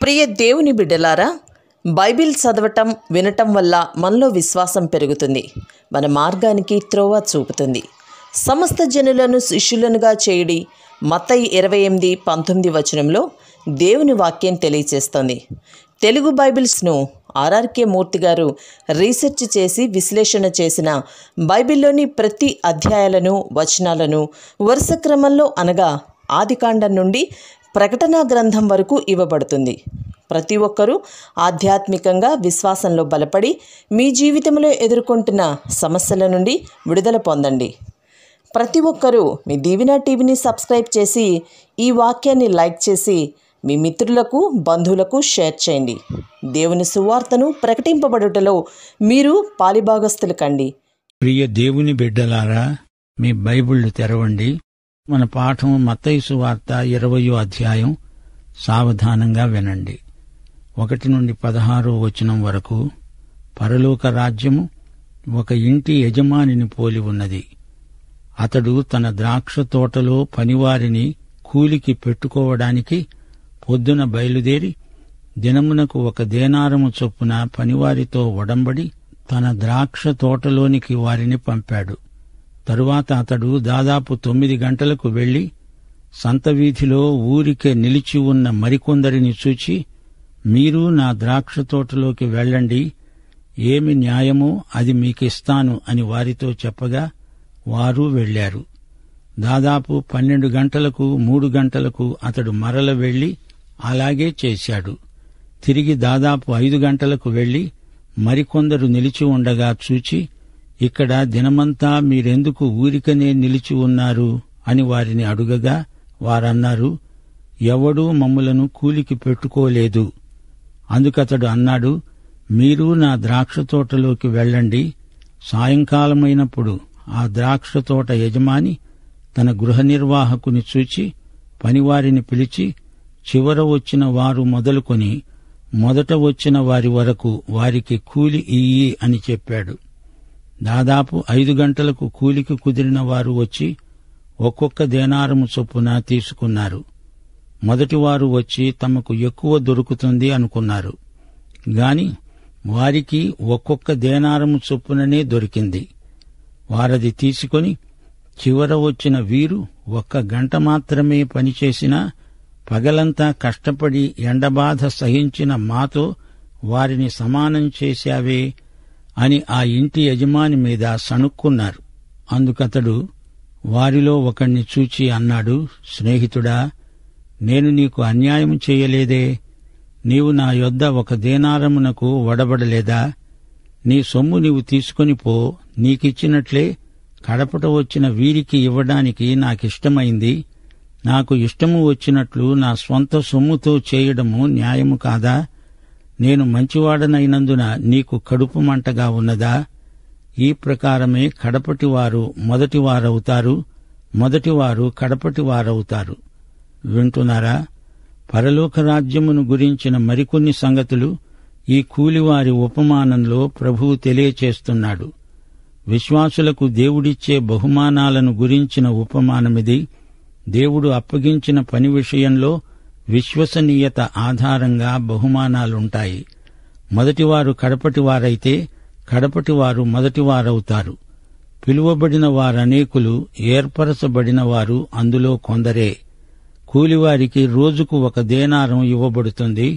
ప్రియ దేవుని బిడ్డలారా, బైబిల్ చదవటం వినటం వల్ల మనలో విశ్వాసం పెరుగుతుంది. మన మార్గానికి త్రోవ చూపుతుంది. సమస్త జనులను శిష్యులనుగా చేయుడి మత్తయి 28:19 దేవుని వాక్యం తెలియచేస్తోంది. తెలుగు బైబిల్స్ను ఆర్ఆర్కే మూర్తి గారు రీసెర్చ్ చేసి విశ్లేషణ చేసిన బైబిల్లోని ప్రతి అధ్యాయాలను వచనాలను వరుస క్రమంలో అనగా ఆదికాండం నుండి ప్రకటన గ్రంథం వరకు ఇవ్వబడుతుంది. ప్రతి ఒక్కరూ ఆధ్యాత్మికంగా విశ్వాసంలో బలపడి మీ జీవితంలో ఎదుర్కొంటున్న సమస్యల నుండి విడుదల పొందండి. ప్రతి ఒక్కరూ మీ దీవెన టీవీని సబ్స్క్రైబ్ చేసి ఈ వాక్యాన్ని లైక్ చేసి మీ మిత్రులకు బంధువులకు షేర్ చేయండి. దేవుని సువార్తను ప్రకటింపబడుటలో మీరు పాలిభాగస్తులు కండి. ప్రియ దేవుని బిడ్డలారా, మీ బైబిళ్లు తెరవండి. మన పాఠం మత్తయి సువార్త 20వ అధ్యాయం. సావధానంగా వినండి. 1 నుండి 16 వరకు. పరలోక రాజ్యము ఒక ఇంటి యజమానిని పోలి ఉన్నది. అతడు తన ద్రాక్ష తోటలో పనివారిని కూలికి పెట్టుకోవడానికి పొద్దున బయలుదేరి దినమునకు 1 దేనారము చొప్పున పనివారితో ఒడంబడి తన ద్రాక్ష తోటలోనికి వారిని పంపాడు. తరువాత అతడు దాదాపు 9 గంటలకు వెళ్లి సంతవీధిలో ఊరికే నిలిచి ఉన్న మరికొందరిని చూచి, మీరు నా ద్రాక్ష తోటలోకి వెళ్ళండి, ఏమి న్యాయమో అది మీకిస్తాను అని వారితో చెప్పగా వారు వెళ్లారు. దాదాపు 12 గంటలకు 3 గంటలకు అతడు మరల వెళ్లి అలాగే చేశాడు. తిరిగి దాదాపు 5 గంటలకు వెళ్లి మరికొందరు నిలిచి ఉండగా చూచి, ఇక్కడ దినమంతా మీరెందుకు ఊరికనే నిలిచి ఉన్నారు అని వారిని అడుగగా వారన్నారు, ఎవడూ మమ్ములను కూలికి పెట్టుకోలేదు. అందుకతడు అన్నాడు, మీరు నా ద్రాక్ష తోటలోకి వెళ్ళండి. సాయంకాలమైనప్పుడు ఆ ద్రాక్ష తోట యజమాని తన గృహ నిర్వాహకుని చూచి పనివారిని పిలిచి, చివర వచ్చిన వారు మొదలుకొని మొదట వచ్చిన వారి వరకు వారికి కూలి ఇయ్యి అని చెప్పాడు. దాదాపు 5 గంటలకు కూలికి కుదిరిన వారు వచ్చి ఒక్కొక్క దేనారము చొప్పున తీసుకున్నారు. మొదటివారు వచ్చి తమకు ఎక్కువ దొరుకుతుంది అనుకున్నారు. గాని వారికి ఒక్కొక్క దేనారము చొప్పుననే దొరికింది. వారది తీసుకొని చివర వచ్చిన వీరు 1 గంట మాత్రమే పనిచేసినా పగలంతా కష్టపడి ఎండబాధ సహించిన మాతో వారిని సమానం చేశావే అని ఆ ఇంటి యజమాని మీద సణుక్కున్నారు. అందుకతడు వారిలో ఒకణ్ణి చూచి అన్నాడు, స్నేహితుడా, నేను నీకు అన్యాయం చేయలేదే. నీవు నా యొద్ద 1 దేనారమునకు వడబడలేదా? నీ సొమ్ము నీవు తీసుకొని పో, నీకిచ్చినట్లే కడపట వచ్చిన వీరికి ఇవ్వడానికి నాకిష్టమైంది. నాకు ఇష్టము వచ్చినట్లు నా స్వంత సొమ్ముతో చేయడము న్యాయము కాదా? నేను మంచివాడనైనందున నీకు కడుపు మంటగా ఉన్నదా? ఈ ప్రకారమే కడపటివారు మొదటివారవుతారు, మొదటివారు కడపటివారవుతారు. వింటున్నారా? పరలోక రాజ్యమును గురించిన మరికొన్ని సంగతులు ఈ కూలివారి ఉపమానంలో ప్రభువు తెలియచేస్తున్నాడు. విశ్వాసులకు దేవుడిచ్చే బహుమానాలను గురించిన ఉపమానమిది. దేవుడు అప్పగించిన పని విషయంలో విశ్వసనీయత ఆధారంగా బహుమానాలుంటాయి. మొదటివారు కడపటివారైతే కడపటివారు మొదటివారవుతారు. పిలువబడిన వారనేకులు, ఏర్పరచబడిన వారు అందులో కొందరే. కూలివారికి రోజుకు 1 దేనారం ఇవ్వబడుతుంది.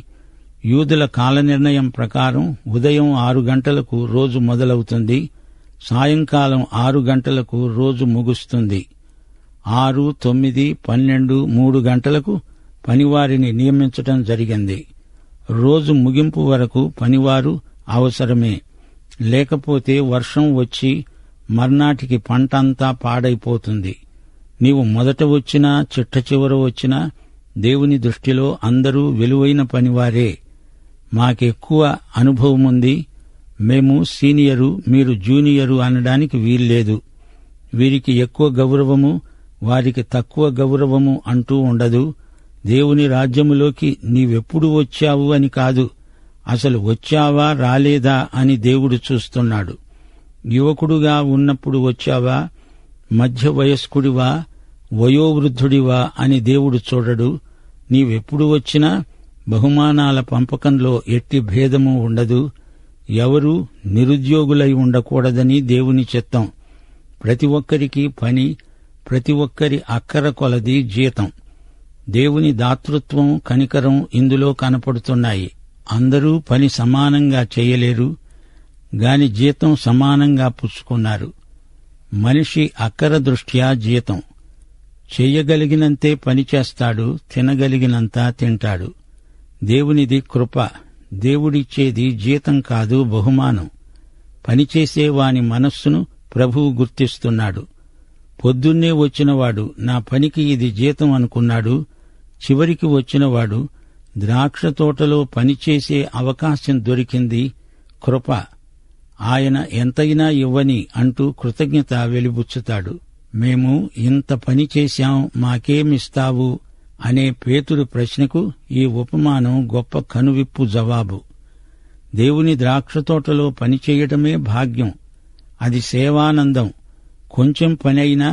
యూదుల కాలనిర్ణయం ప్రకారం ఉదయం 6 గంటలకు రోజు మొదలవుతుంది, సాయంకాలం 6 గంటలకు రోజు ముగుస్తుంది. 6, 9, 12, 3 గంటలకు పనివారిని నియమించటం జరిగింది. రోజు ముగింపు వరకు పనివారు అవసరమే. లేకపోతే వర్షం వచ్చి మర్నాటికి పంటంతా పాడైపోతుంది. నీవు మొదట వచ్చినా చిట్ట చివర వచ్చినా దేవుని దృష్టిలో అందరూ విలువైన పనివారే. మాకెక్కువ అనుభవముంది, మేము సీనియరు, మీరు జూనియరు అనడానికి వీల్లేదు. వీరికి ఎక్కువ గౌరవము, వారికి తక్కువ గౌరవము అంటూ ఉండదు. దేవుని రాజ్యములోకి నీవెప్పుడు వచ్చావు అని కాదు, అసలు వచ్చావా రాలేదా అని దేవుడు చూస్తున్నాడు. యువకుడుగా ఉన్నప్పుడు వచ్చావా, మధ్య వయస్కుడివా, వయోవృద్ధుడివా అని దేవుడు చూడడు. నీవెప్పుడు వచ్చినా బహుమానాల పంపకంలో ఎట్టి భేదము ఉండదు. ఎవరూ నిరుద్యోగులై ఉండకూడదని దేవుని చిత్తం. ప్రతి ఒక్కరికి పని, ప్రతి ఒక్కరి అక్కర కొలది జీతం. దేవుని దాతృత్వం, కనికరం ఇందులో కనపడుతున్నాయి. అందరూ పని సమానంగా చేయలేరు గాని జీతం సమానంగా పుచ్చుకున్నారు. మనిషి అక్కర దృష్ట్యా జీతం. చెయ్యగలిగినంతే పని చేస్తాడు, తినగలిగినంత తింటాడు. దేవునిది కృప. దేవుడిచ్చేది జీతం కాదు, బహుమానం. పనిచేసేవాని మనస్సును ప్రభువు గుర్తిస్తున్నాడు. పొద్దున్నే వచ్చినవాడు నా పనికి ఇది జీతం అనుకున్నాడు. చివరికి వచ్చినవాడు ద్రాక్ష తోటలో పనిచేసే అవకాశం దొరికింది, కృప. ఆయన ఎంతైనా ఇవ్వని అంటూ కృతజ్ఞత వెలిబుచ్చుతాడు. మేము ఇంత పని చేశాం, మాకేమిస్తావు అనే పేతురు ప్రశ్నకు ఈ ఉపమానం గొప్ప కనువిప్పు జవాబు. దేవుని ద్రాక్షతోటలో పనిచేయటమే భాగ్యం. అది సేవానందం. కొంచెం పనైనా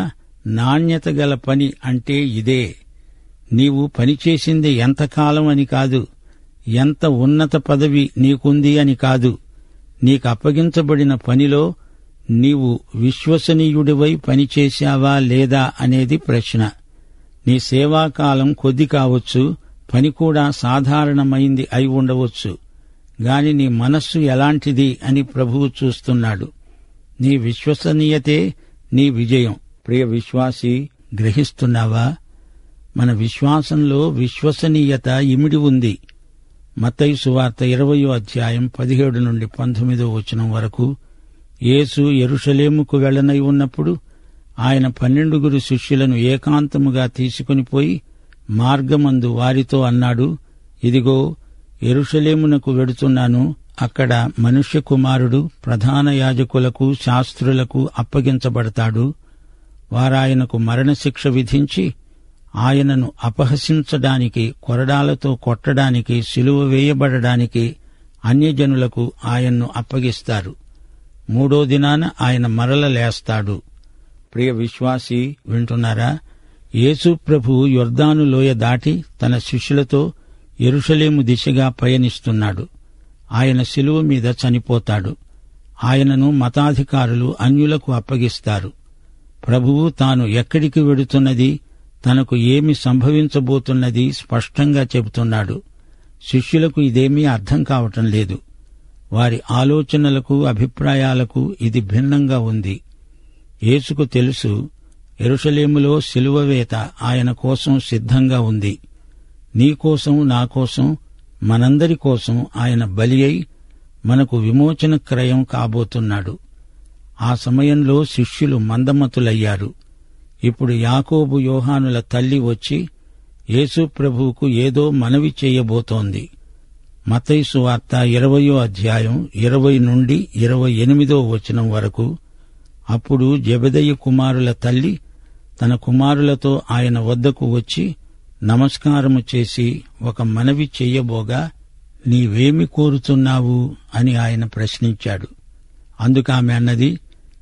నాణ్యత గల పని అంటే ఇదే. నీవు పనిచేసింది ఎంతకాలం అని కాదు, ఎంత ఉన్నత పదవి నీకుంది అని కాదు. నీకప్పగించబడిన పనిలో నీవు విశ్వసనీయుడివై పనిచేశావా లేదా అనేది ప్రశ్న. నీ సేవాకాలం కొద్ది కావచ్చు, పని కూడా సాధారణమైంది అయి ఉండవచ్చు. గాని నీ మనస్సు ఎలాంటిది అని ప్రభువు చూస్తున్నాడు. నీ విశ్వసనీయతే నీ విజయం. ప్రియ విశ్వాసి, గ్రహిస్తున్నావా? మన విశ్వాసంలో విశ్వసనీయత ఇమిడి ఉంది. మత్తయి సువార్త 20వ అధ్యాయం 17 నుండి 19వ వచనం వరకు. యేసు యెరూషలేముకు వెళ్లనై ఉన్నప్పుడు ఆయన 12 శిష్యులను ఏకాంతముగా తీసుకునిపోయి మార్గమందు వారితో అన్నాడు, ఇదిగో యెరూషలేమునకు వెడుతున్నాను. అక్కడ మనుష్య కుమారుడు ప్రధాన యాజకులకు, శాస్త్రులకు అప్పగించబడతాడు. వారాయనకు మరణశిక్ష విధించి ఆయనను అపహసించడానికి, కొరడాలతో కొట్టడానికి, సిలువ వేయబడడానికి అన్యజనులకు ఆయన్ను అప్పగిస్తారు. 3వ దినాన ఆయన మరల లేస్తాడు. ప్రియ విశ్వాసి, వింటున్నారా? యేసు ప్రభువు యొర్దాను లోయ దాటి తన శిష్యులతో యెరూషలేము దిశగా పయనిస్తున్నాడు. ఆయన శిలువ మీద చనిపోతాడు. ఆయనను మతాధికారులు అన్యులకు అప్పగిస్తారు. ప్రభువు తాను ఎక్కడికి వెడుతున్నది, తనకు ఏమి సంభవించబోతున్నది స్పష్టంగా చెబుతున్నాడు. శిష్యులకు ఇదేమీ అర్థం కావటం లేదు. వారి ఆలోచనలకు, అభిప్రాయాలకు ఇది భిన్నంగా ఉంది. యేసుకు తెలుసు, యెరూషలేములో శిలువ వేత ఆయన కోసం సిద్ధంగా ఉంది. నీకోసం, నాకోసం, మనందరి కోసం ఆయన బలి అయి మనకు విమోచన క్రయం కాబోతున్నాడు. ఆ సమయంలో శిష్యులు మందమతులయ్యారు. ఇప్పుడు యాకోబు, యోహానుల తల్లి వచ్చి యేసు ప్రభువుకు ఏదో మనవి చేయబోతోంది. మత్తయి సువార్త 20వ అధ్యాయం 20 నుండి 28వ వచనం వరకు. అప్పుడు జెబెదయి కుమారుల తల్లి తన కుమారులతో ఆయన వద్దకు వచ్చి నమస్కారము చేసి ఒక మనవి చెయ్యబోగా, నీవేమి కోరుతున్నావు అని ఆయన ప్రశ్నించాడు. అందుకామె అన్నది,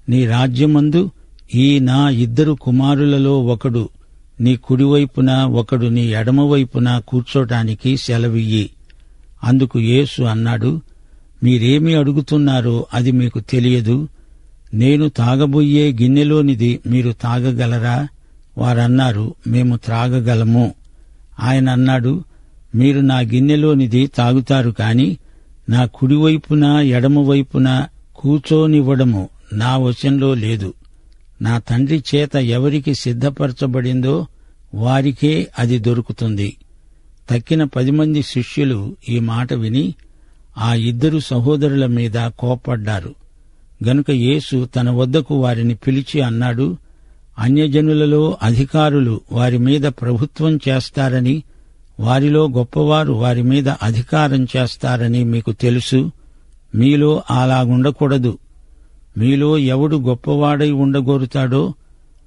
నీ రాజ్యమందు ఈ నా 2 కుమారులలో ఒకడు నీ కుడివైపున, ఒకడు నీ ఎడమవైపున కూర్చోటానికి సెలవియ్యి. అందుకు యేసు అన్నాడు, మీరేమి అడుగుతున్నారో అది మీకు తెలియదు. నేను తాగబోయే గిన్నెలోనిది మీరు తాగగలరా? వారన్నారు, మేము త్రాగగలము. ఆయన అన్నాడు, మీరు నా గిన్నెలోనిది తాగుతారు కాని నా కుడివైపున, ఎడమవైపున కూచోనివ్వడము నా వశంలో లేదు. నా తండ్రి చేత ఎవరికి సిద్ధపరచబడిందో వారికే అది దొరుకుతుంది. తక్కిన 10 మంది శిష్యులు ఈ మాట విని ఆ 2 సహోదరుల మీద కోప్పడ్డారు. గనుక యేసు తన వద్దకు వారిని పిలిచి అన్నాడు, అన్యజనులలో అధికారులు వారి మీద ప్రభుత్వం చేస్తారని, వారిలో గొప్పవారు వారి మీద అధికారం చేస్తారని మీకు తెలుసు. మీలో అలాగుండకూడదు. మీలో ఎవడు గొప్పవాడై ఉండగోరుతాడో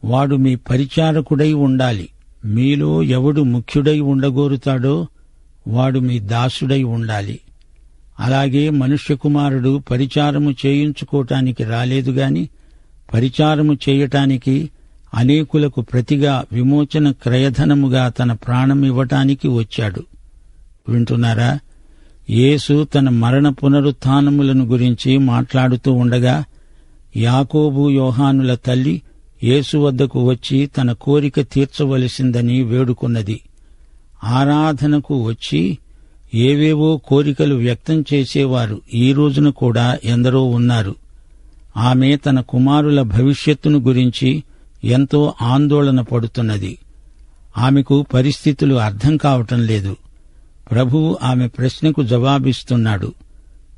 వాడు మీ పరిచారకుడై ఉండాలి. మీలో ఎవడు ముఖ్యుడై ఉండగోరుతాడో వాడు మీ దాసుడై ఉండాలి. అలాగే మనుష్య కుమారుడు పరిచారము చేయించుకోటానికి రాలేదుగాని పరిచారము చేయటానికి, అనేకులకు ప్రతిగా విమోచన క్రయధనముగా తన ప్రాణమివ్వటానికి వచ్చాడు. వింటున్నారా? యేసు తన మరణ పునరుత్థానములను గురించి మాట్లాడుతూ ఉండగా యాకోబు యోహానుల తల్లి యేసు వద్దకు వచ్చి తన కోరిక తీర్చవలసిందని వేడుకున్నది. ఆరాధనకు వచ్చి ఏవేవో కోరికలు వ్యక్తం చేసేవారు ఈ రోజున కూడా ఎందరో ఉన్నారు. ఆమె తన కుమారుల భవిష్యత్తును గురించి ఎంతో ఆందోళన పడుతున్నది. ఆమెకు పరిస్థితులు అర్థం కావటం లేదు. ప్రభువు ఆమె ప్రశ్నకు జవాబిస్తున్నాడు.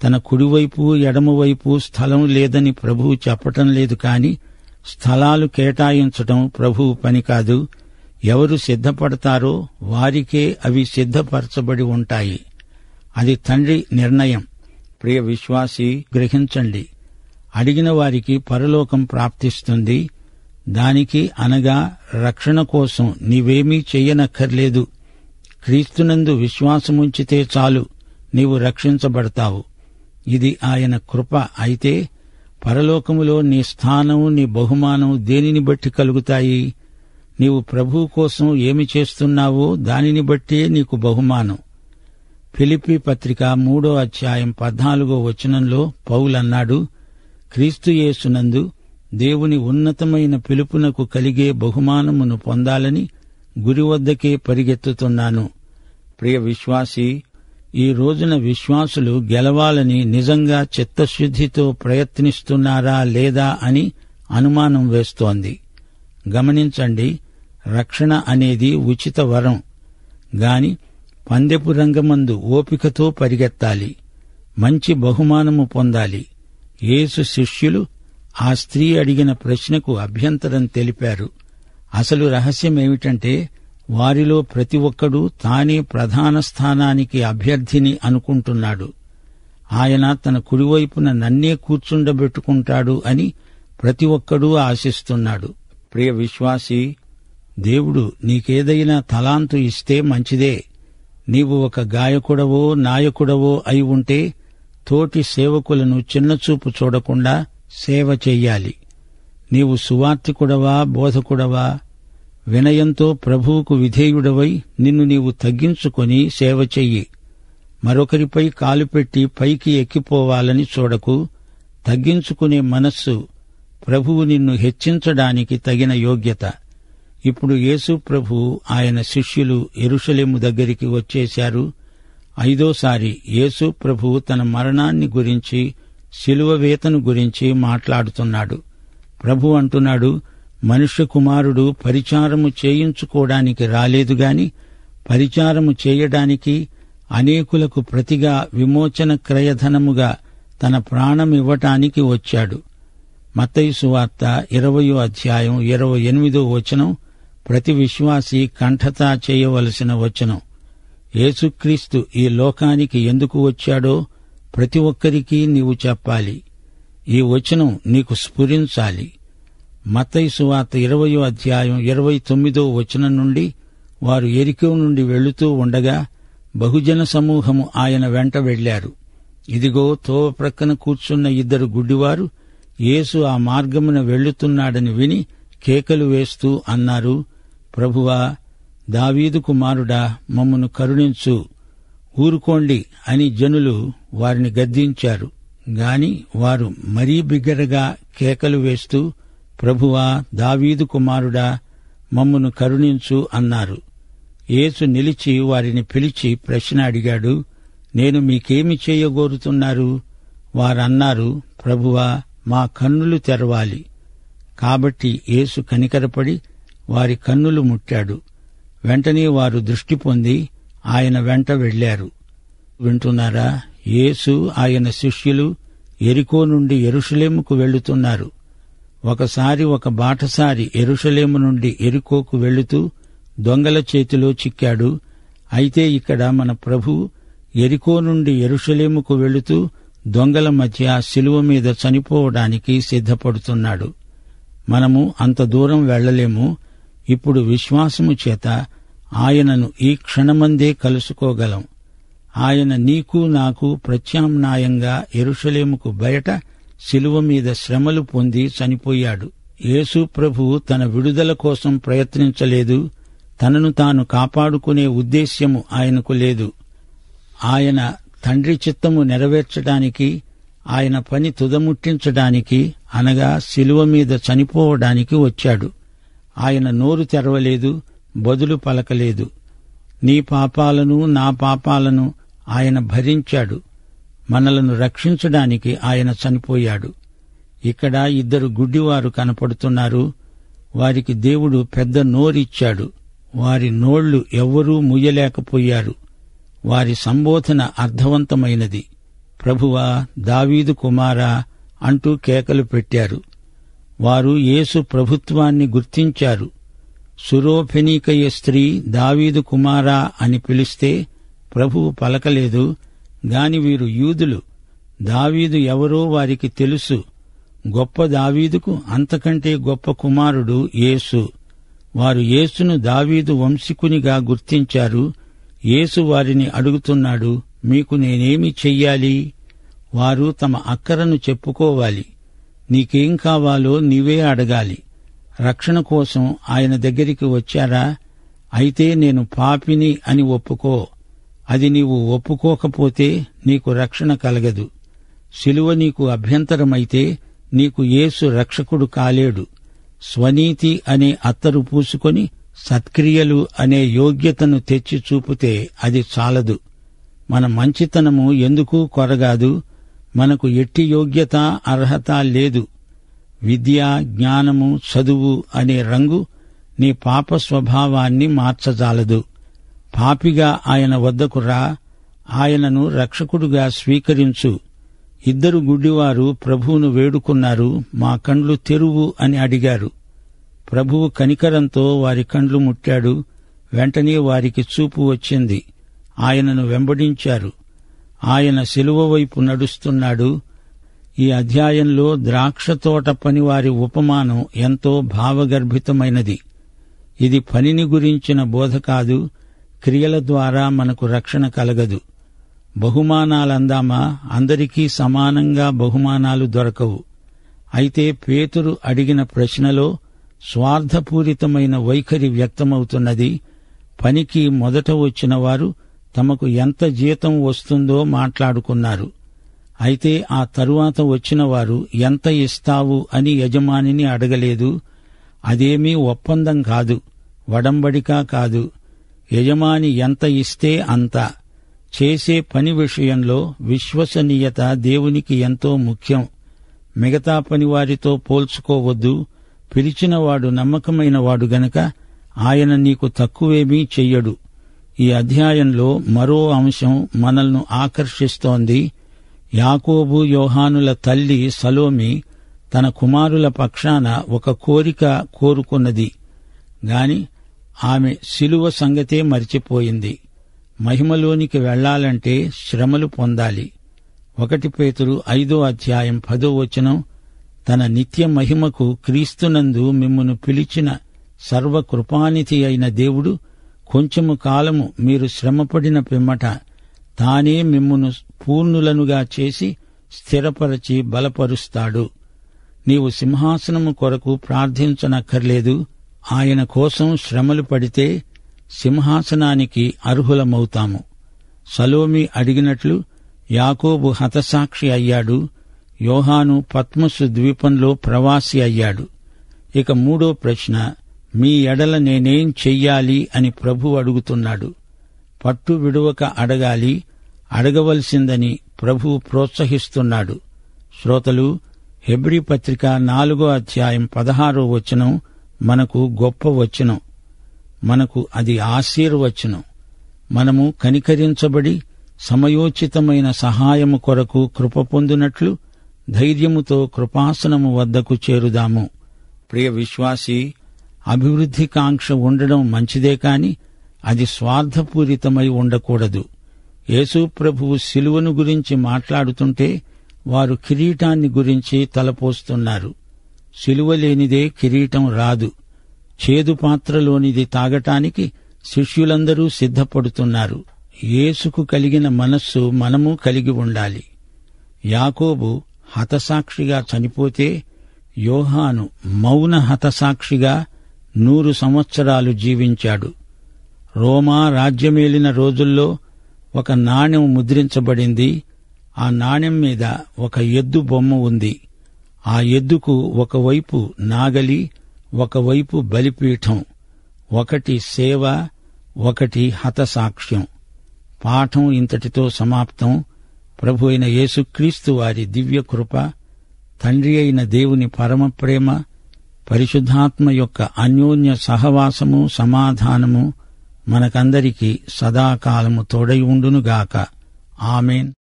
తన కుడివైపు ఎడమవైపు స్థలం లేదని ప్రభువు చెప్పటం లేదు, కాని స్థలాలు కేటాయించటం ప్రభువు పని కాదు. ఎవరు సిద్ధపడతారో వారికే అవి సిద్ధపరచబడి ఉంటాయి. అది తండ్రి నిర్ణయం. ప్రియ విశ్వాసి, గ్రహించండి. అడిగిన వారికి పరలోకం ప్రాప్తిస్తుంది. దానికి అనగా రక్షణ కోసం నీవేమీ చెయ్యనక్కర్లేదు. క్రీస్తునందు విశ్వాసముంచితే చాలు, నీవు రక్షించబడతావు. ఇది ఆయన కృప. అయితే పరలోకములో నీ స్థానం, నీ బహుమానం దేనిని బట్టి కలుగుతాయి? నీవు ప్రభువు కోసం ఏమి చేస్తున్నావో దానిని బట్టే నీకు బహుమానం. ఫిలిప్పీ పత్రిక 3వ అధ్యాయం 14వ వచనంలో పౌలన్నాడు, క్రీస్తు యేసునందు దేవుని ఉన్నతమైన పిలుపునకు కలిగే బహుమానమును పొందాలని గురి వద్దకే పరిగెత్తుతున్నాను. ప్రియ విశ్వాసి, ఈ రోజున విశ్వాసులు గెలవాలని నిజంగా చిత్తశుద్ధితో ప్రయత్నిస్తున్నారా లేదా అని అనుమానం వేస్తోంది. గమనించండి, రక్షణ అనేది ఉచిత వరం. గాని పందెపు రంగమందు ఓపికతో పరిగెత్తాలి. మంచి బహుమానము పొందాలి. యేసు శిష్యులు ఆ స్త్రీ అడిగిన ప్రశ్నకు అభ్యంతరం తెలిపారు. అసలు రహస్యమేమిటంటే, వారిలో ప్రతి ఒక్కడూ తానే ప్రధాన స్థానానికి అభ్యర్థిని అనుకుంటున్నాడు. ఆయన తన కుడివైపున నన్నే కూర్చుండబెట్టుకుంటాడు అని ప్రతి ఒక్కడూ ఆశిస్తున్నాడు. ప్రియ విశ్వాసి, దేవుడు నీకేదైనా తలాంతు ఇస్తే మంచిదే. నీవు ఒక గాయకుడవో నాయకుడవో అయి ఉంటే తోటి సేవకులను చిన్నచూపు చూడకుండా సేవ చెయ్యాలి. నీవు సువార్తికుడవా బోధకుడవా, వినయంతో ప్రభువుకు విధేయుడవై నిన్ను నీవు తగ్గించుకొని సేవ చెయ్యి. మరొకరిపై కాలు పెట్టి పైకి ఎక్కిపోవాలని చూడకు. తగ్గించుకునే మనస్సు ప్రభువు నిన్ను హెచ్చించడానికి తగిన యోగ్యత. ఇప్పుడు యేసు ప్రభువు ఆయన శిష్యులు యెరూషలేము దగ్గరికి వచ్చేశారు. 5వసారి యేసు ప్రభువు తన మరణాన్ని గురించి, శిలువ వేతను గురించి మాట్లాడుతున్నాడు. ప్రభు అంటున్నాడు, మనుష్య కుమారుడు పరిచారము చేయించుకోవడానికి రాలేదుగాని పరిచారము చేయడానికి, అనేకులకు ప్రతిగా విమోచన క్రయధనముగా తన ప్రాణమివ్వటానికి వచ్చాడు. మత్తయి సువార్త 20వ అధ్యాయం 28వ వచనం ప్రతి విశ్వాసి కంఠతా చేయవలసిన వచనం. యేసుక్రీస్తు ఈ లోకానికి ఎందుకు వచ్చాడో ప్రతి ఒక్కరికీ నీవు చెప్పాలి. ఈ వచనం నీకు స్ఫురించాలి. మత్తయి సువార్త 20వ అధ్యాయం 29వ వచనం నుండి వారు యెరికో నుండి వెళుతూ ఉండగా బహుజన సమూహము ఆయన వెంట వెళ్లారు. ఇదిగో తోవ ప్రక్కన కూర్చున్న 2 గుడ్డివారు యేసు ఆ మార్గమున వెళ్లుతున్నాడని విని కేకలు వేస్తూ అన్నారు, ప్రభువా, దావీదు కుమారుడా, మమ్మను కరుణించు, ఊరుకోండి అని జనులు వారిని గద్దించారు. గాని వారు మరీ బిగ్గరగా కేకలు వేస్తూ, ప్రభువా, దావీదు కుమారుడా, మమ్మను కరుణించు అన్నారు. యేసు నిలిచి వారిని పిలిచి ప్రశ్న అడిగాడు, నేను మీకేమి చేయగోరుతున్నారు? వారన్నారు, ప్రభువా, మా కన్నులు తెరవాలి. కాబట్టి యేసు కనికరపడి వారి కన్నులు ముట్టాడు. వెంటనే వారు దృష్టి పొంది ఆయన వెంట వెళ్లారు. వింటున్నారా? యేసు ఆయన శిష్యులు యెరికో నుండి యెరూషలేముకు వెళ్లుతున్నారు. ఒకసారి ఒక బాటసారి యెరూషలేము నుండి యెరికోకు వెళుతూ దొంగల చేతిలో చిక్కాడు. అయితే ఇక్కడ మన ప్రభు యెరికో నుండి యెరూషలేముకు వెళుతూ దొంగల మధ్య శిలువ మీద చనిపోవడానికి సిద్ధపడుతున్నాడు. మనము అంత దూరం వెళ్లలేము. ఇప్పుడు విశ్వాసము చేత ఆయనను ఈ క్షణమందే కలుసుకోగలం. ఆయన నీకు నాకు ప్రత్యామ్నాయంగా యెరూషలేముకు బయట శిలువ మీద శ్రమలు పొంది చనిపోయాడు. యేసు ప్రభువు తన విడుదల కోసం ప్రయత్నించలేదు. తనను తాను కాపాడుకునే ఉద్దేశ్యము ఆయనకు లేదు. ఆయన తండ్రి చిత్తము నెరవేర్చడానికి, ఆయన పని తుదముట్టించడానికి, అనగా శిలువ మీద చనిపోవడానికి వచ్చాడు. ఆయన నోరు తెరవలేదు, బదులు పలకలేదు. నీ పాపాలను నా పాపాలను ఆయన భరించాడు. మనలను రక్షించడానికి ఆయన చనిపోయాడు. ఇక్కడ ఇద్దరు గుడ్డివారు కనపడుతున్నారు. వారికి దేవుడు పెద్ద నోరిచ్చాడు. వారి నోళ్లు ఎవ్వరూ ముయ్యలేకపోయారు. వారి సంబోధన అర్థవంతమైనది. ప్రభువా, దావీదు కుమారా అంటూ కేకలు పెట్టారు. వారు యేసు ప్రభుత్వాన్ని గుర్తించారు. సురోఫెనీకయ స్త్రీ దావీదు కుమారా అని పిలిస్తే ప్రభువు పలకలేదు. గాని వీరు యూదులు. దావీదు ఎవరో వారికి తెలుసు. గొప్ప దావీదుకు అంతకంటే గొప్ప కుమారుడు యేసు. వారు యేసును దావీదు వంశీకునిగా గుర్తించారు. యేసు వారిని అడుగుతున్నాడు, మీకు నేనేమి చెయ్యాలి? వారు తమ అక్కరను చెప్పుకోవాలి. నీకేం కావాలో నీవే అడగాలి. రక్షణ కోసం ఆయన దగ్గరికి వచ్చారా? అయితే నేను పాపిని అని ఒప్పుకో. అది నీవు ఒప్పుకోకపోతే నీకు రక్షణ కలగదు. శిలువ నీకు అభ్యంతరమైతే నీకు యేసు రక్షకుడు కాలేడు. స్వనీతి అనే అత్తరు పూసుకొని సత్క్రియలు అనే యోగ్యతను తెచ్చి చూపితే అది చాలదు. మన మంచితనము ఎందుకూ కొరగాదు. మనకు ఎట్టి యోగ్యత, అర్హత లేదు. విద్య, జ్ఞానము, చదువు అనే రంగు నీ పాప స్వభావాన్ని మార్చజాలదు. పాపిగా ఆయన వద్దకు రా, ఆయనను రక్షకుడుగా స్వీకరించు. ఇద్దరు గుడ్డివారు ప్రభువును వేడుకున్నారు. మా కండ్లు తెరువు అని అడిగారు. ప్రభువు కనికరంతో వారి కండ్లు ముట్టాడు. వెంటనే వారికి చూపు వచ్చింది. ఆయనను వెంబడించారు. ఆయన శిలువ వైపు నడుస్తున్నాడు. ఈ అధ్యాయంలో ద్రాక్షతోట పనివారి ఉపమానం ఎంతో భావగర్భితమైనది. ఇది పనిని గురించిన బోధ కాదు. క్రియల ద్వారా మనకు రక్షణ కలగదు. బహుమానాలందామా? అందరికీ సమానంగా బహుమానాలు దొరకవు. అయితే పేతురు అడిగిన ప్రశ్నలో స్వార్థపూరితమైన వైఖరి వ్యక్తమవుతున్నది. పనికి మొదట వచ్చిన వారు తమకు ఎంత జీతం వస్తుందో మాట్లాడుకున్నారు. అయితే ఆ తరువాత వచ్చిన వారు ఎంత ఇస్తావు అని యజమానిని అడగలేదు. అదేమీ ఒప్పందం కాదు, వడంబడిక కాదు. యజమాని ఎంత ఇస్తే అంత. చేసే పని విషయంలో విశ్వసనీయత దేవునికి ఎంతో ముఖ్యం. మిగతా పనివారితో పోల్చుకోవద్దు. పిలిచినవాడు నమ్మకమైనవాడు గనక ఆయన నీకు తక్కువేమీ చెయ్యడు. ఈ అధ్యాయంలో మరో అంశం మనల్ని ఆకర్షిస్తోంది. యాకోబు యోహానుల తల్లి సలోమి తన కుమారుల పక్షాన ఒక కోరిక కోరుకున్నది గాని ఆమె శిలువ సంగతే మరిచిపోయింది. మహిమలోనికి వెళ్లాలంటే శ్రమలు పొందాలి. 1 పేతురు 5:10 తన నిత్య మహిమకు క్రీస్తునందు మిమ్మును పిలిచిన సర్వకృపానిధి అయిన దేవుడు కొంచెము కాలము మీరు శ్రమపడిన పిమ్మట తానే మిమ్మును పూర్ణులనుగా చేసి స్థిరపరచి బలపరుస్తాడు. నీవు సింహాసనము కొరకు ప్రార్థించనక్కర్లేదు. ఆయన కోసం శ్రమలు పడితే సింహాసనానికి అర్హులమవుతాము. సలోమి అడిగినట్లు యాకోబు హతసాక్షి అయ్యాడు. యోహాను పత్మసు ద్వీపంలో ప్రవాసి అయ్యాడు. ఇక మూడో ప్రశ్న, మీ ఎడల నేనేం చెయ్యాలి అని ప్రభు అడుగుతున్నాడు. పట్టు విడువక అడగాలి. అడగవలసిందని ప్రభు ప్రోత్సహిస్తున్నాడు. శ్రోతలు, హెబ్రీ పత్రిక 4:16 మనకు గొప్ప వచనం. మనకు అది ఆశీర్వచనం. మనము కనికరించబడి సమయోచితమైన సహాయము కొరకు కృప పొందునట్లు ధైర్యముతో కృపాసనము వద్దకు చేరుదాము. ప్రియ విశ్వాసీ, అభివృద్ధికాంక్ష ఉండడం మంచిదే కాని అది స్వార్థపూరితమై ఉండకూడదు. యేసు ప్రభువు శిలువను గురించి మాట్లాడుతుంటే వారు కిరీటాన్ని గురించి తలపోస్తున్నారు. శిలువ లేనిదే కిరీటం రాదు. చేదు పాత్రలోనిది తాగటానికి శిష్యులందరూ సిద్ధపడుతున్నారు. యేసుకు కలిగిన మనస్సు మనము కలిగి ఉండాలి. యాకోబు హతసాక్షిగా చనిపోతే యోహాను మౌన హతసాక్షిగా 100 సంవత్సరాలు జీవించాడు. రోమా రాజ్యమేలిన రోజుల్లో ఒక నాణెం ముద్రించబడింది. ఆ నాణెం మీద ఒక ఎద్దు బొమ్మ ఉంది. ఆ ఎద్దుకు ఒకవైపు నాగలి, ఒకవైపు బలిపీఠం, ఒకటి సేవ, ఒకటి హతసాక్ష్యం. పాఠం ఇంతటితో సమాప్తం. ప్రభు అయిన యేసుక్రీస్తు వారి దివ్యకృప, తండ్రి అయిన దేవుని పరమప్రేమ, పరిశుద్ధాత్మ యొక్క అన్యోన్య సహవాసము, సమాధానము మనకందరికీ సదాకాలము తోడై ఉండునుగాక. ఆమేన్.